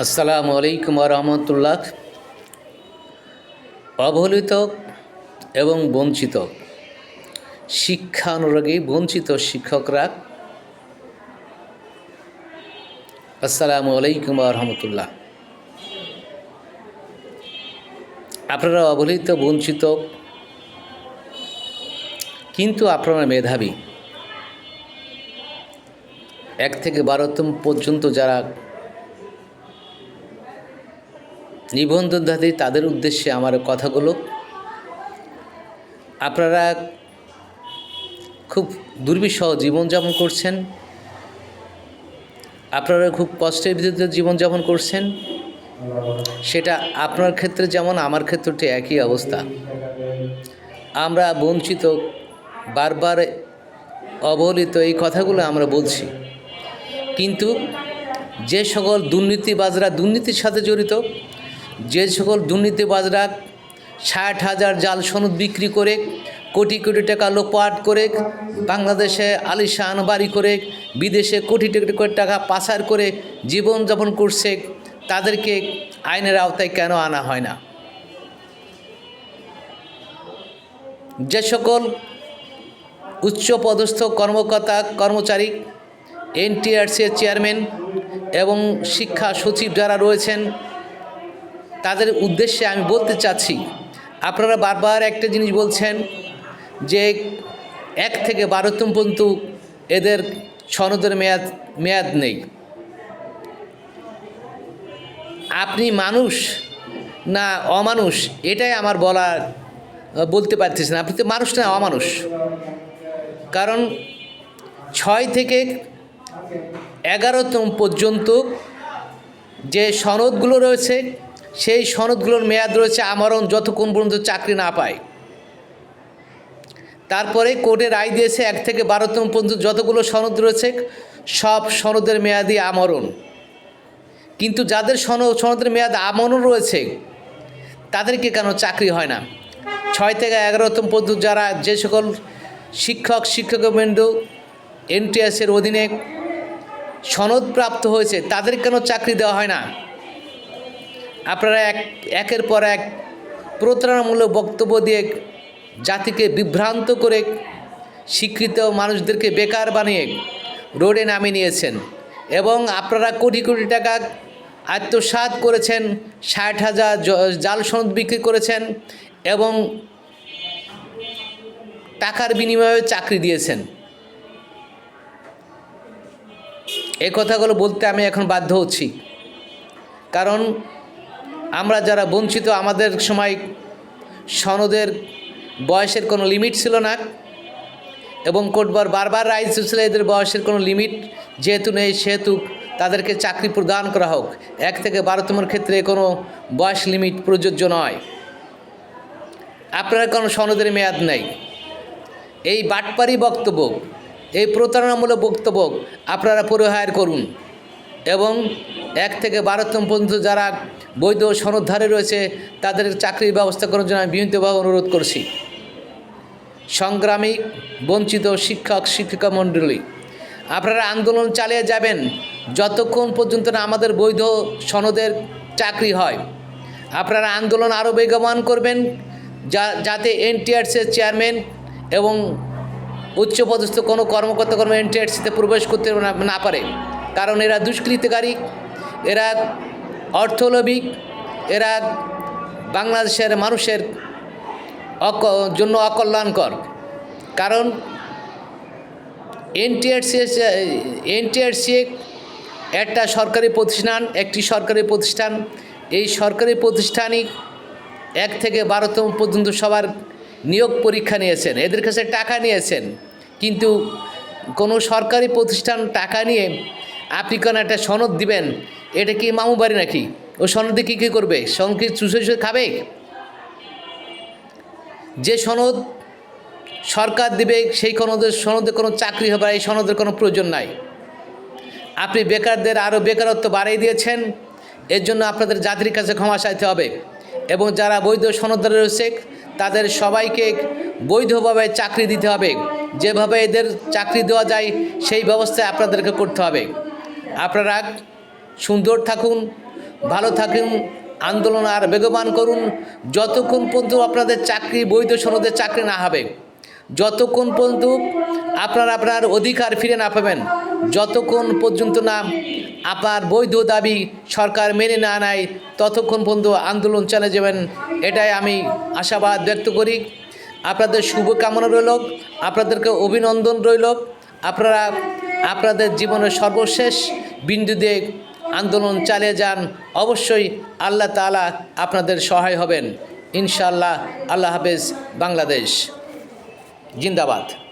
আসসালামু আলাইকুম রহমতুল্লাহ। অবহেলিত এবং বঞ্চিত শিক্ষানুরাগী বঞ্চিত শিক্ষকরা, আসসালামু আলাইকুম রহমতুল্লাহ। আপনারা অবহেলিত বঞ্চিত, কিন্তু আপনারা মেধাবী। 1 থেকে 12তম পর্যন্ত যারা নিবন্ধনধারী, তাদের উদ্দেশ্যে আমার কথাগুলো। আপনারা খুব দুর্বিষহ জীবনযাপন করছেন, আপনারা খুব কষ্টের ভিতরে জীবনযাপন করছেন। সেটা আপনার ক্ষেত্রে যেমন, আমার ক্ষেত্রটি একই অবস্থা। আমরা বঞ্চিত, বারবার অবহেলিত, এই কথাগুলো আমরা বলছি। কিন্তু যে সকল দুর্নীতিবাজরা দুর্নীতির সাথে জড়িত, যে সকল দুর্নীতিবাজরা 60,000 জাল সনদ বিক্রি করে কোটি কোটি টাকা লোপাট করে, বাংলাদেশে আলিশান বাড়ি করে, বিদেশে কোটি কোটি টাকা পাচার করে জীবনযাপন করছে, তাদেরকে আইনের আওতায় কেন আনা হয় না? যে সকল উচ্চপদস্থ কর্মকর্তা কর্মচারী, এনটিআরসির চেয়ারম্যান এবং শিক্ষা সচিব যারা রয়েছেন, তাদের উদ্দেশ্যে আমি বলতে চাচ্ছি, আপনারা বারবার একটা জিনিস বলছেন যে 1 থেকে 12তম পর্যন্ত এদের সনদের মেয়াদ নেই। আপনি মানুষ না অমানুষ, এটাই আমার বলতে পারতেছেন। আপনি তো মানুষ না অমানুষ। কারণ 6 থেকে 11তম পর্যন্ত যে সনদগুলো রয়েছে, সেই সনদগুলোর মেয়াদ রয়েছে আমরণ, যতক্ষণ পর্যন্ত চাকরি না পায়। তারপরে কোর্টে রায় দিয়েছে 1 থেকে 12তম পর্যন্ত যতগুলো সনদ রয়েছে, সব সনদের মেয়াদি আমরণ। কিন্তু যাদের সনদের মেয়াদ আমরণ রয়েছে, তাদেরকে কেন চাকরি হয় না? 6 থেকে 11তম পর্যন্ত যারা যে সকল শিক্ষকবৃন্দ এনটিআরসির অধীনে সনদপ্রাপ্ত হয়েছে, তাদের কেন চাকরি দেওয়া হয় না? আপনারা একের পর এক প্রতারণামূলক বক্তব্য দিয়ে জাতিকে বিভ্রান্ত করে, শিক্ষিত মানুষদেরকে বেকার বানিয়ে রোডে নামিয়ে নিয়েছেন। এবং আপনারা কোটি কোটি টাকা আত্মসাৎ করেছেন, 60,000 জাল সনদ বিক্রি করেছেন এবং টাকার বিনিময়ে চাকরি দিয়েছেন। এই কথাগুলো বলতে আমি এখন বাধ্য হচ্ছি, কারণ আমরা যারা বঞ্চিত, আমাদের সময় সনদের বয়সের কোনো লিমিট ছিল না, এবং কোর্ট বারবার রায় দিয়েছিল এদের বয়সের কোনো লিমিট যেহেতু নেই, সেহেতু তাদেরকে চাকরি প্রদান করা হোক। 1 থেকে 12তমের ক্ষেত্রে কোনো বয়স লিমিট প্রযোজ্য নয়। আপনারা কোনো সনদের মেয়াদ নেই। এই বাটপারি বক্তব্য, এই প্রতারণামূলক বক্তব্য আপনারা পরিহার করুন এবং 1 থেকে 12তম পর্যন্ত যারা বৈধ সনদধারী রয়েছে, তাদের চাকরির ব্যবস্থা করার জন্য আমি বিনীতভাবে অনুরোধ করছি। সংগ্রামী বঞ্চিত শিক্ষিকা মণ্ডলী, আপনারা আন্দোলন চালিয়ে যাবেন যতক্ষণ পর্যন্ত না আমাদের বৈধ সনদের চাকরি হয়। আপনারা আন্দোলন আরও বেগবান করবেন, যাতে এনটিআরসির চেয়ারম্যান এবং উচ্চপদস্থ কোনো কর্মকর্তা এনটিআরসিতে প্রবেশ করতে না পারে। কারণ এরা দুষ্কৃতিকারী, এরা অর্থলোভী, এরা বাংলাদেশের মানুষের জন্য অকল্যাণকর। কারণ এনটিআরসি একটা সরকারি প্রতিষ্ঠান, এই সরকারি প্রতিষ্ঠানই 1 থেকে 12তম পর্যন্ত সবার নিয়োগ পরীক্ষা নিয়েছেন, এদের কাছে টাকা নিয়েছেন। কিন্তু কোনো সরকারি প্রতিষ্ঠান টাকা নিয়ে আপনি কেন একটা সনদ দিবেন? এটা কি মামু বাড়ি নাকি? ও সনদে কী করবে? সনদ কি চুষে খাবে? যে সনদ সরকার দিবে, সেই সনদে কোনো চাকরি হবে, এই সনদের কোনো প্রয়োজন নাই। আপনি বেকারদের আরও বেকারত্ব বাড়িয়ে দিয়েছেন। এর জন্য আপনাদের জাতির কাছে ক্ষমা চাইতে হবে এবং যারা বৈধ সনদধারী রয়েছে, তাদের সবাইকে বৈধভাবে চাকরি দিতে হবে। যেভাবে এদের চাকরি দেওয়া যায়, সেই ব্যবস্থা আপনাদেরকে করতে হবে। আপনারা সুন্দর থাকুন, ভালো থাকুন, আন্দোলন আর বেগবান করুন। যতক্ষণ পর্যন্ত আপনাদের চাকরি, বৈধ সনদে চাকরি না হবে, যতক্ষণ পর্যন্ত আপনারা আপনার অধিকার ফিরে না পাবেন, যতক্ষণ পর্যন্ত না আপনার বৈধ দাবি সরকার মেনে না নেয়, ততক্ষণ পর্যন্ত আন্দোলন চালিয়ে যাবেন, এটাই আমি আশাবাদ ব্যক্ত করি। আপনাদের শুভকামনা রইল, আপনাদেরকে অভিনন্দন রইল। আপনারা আপনাদের জীবনের সর্বশেষ বিন্দু দিয়ে আন্দোলন চালিয়ে যান। অবশ্যই আল্লাহ তাআলা আপনাদের সহায় হবেন ইনশাআল্লাহ। আল্লাহ হাফেজ। বাংলাদেশ জিন্দাবাদ।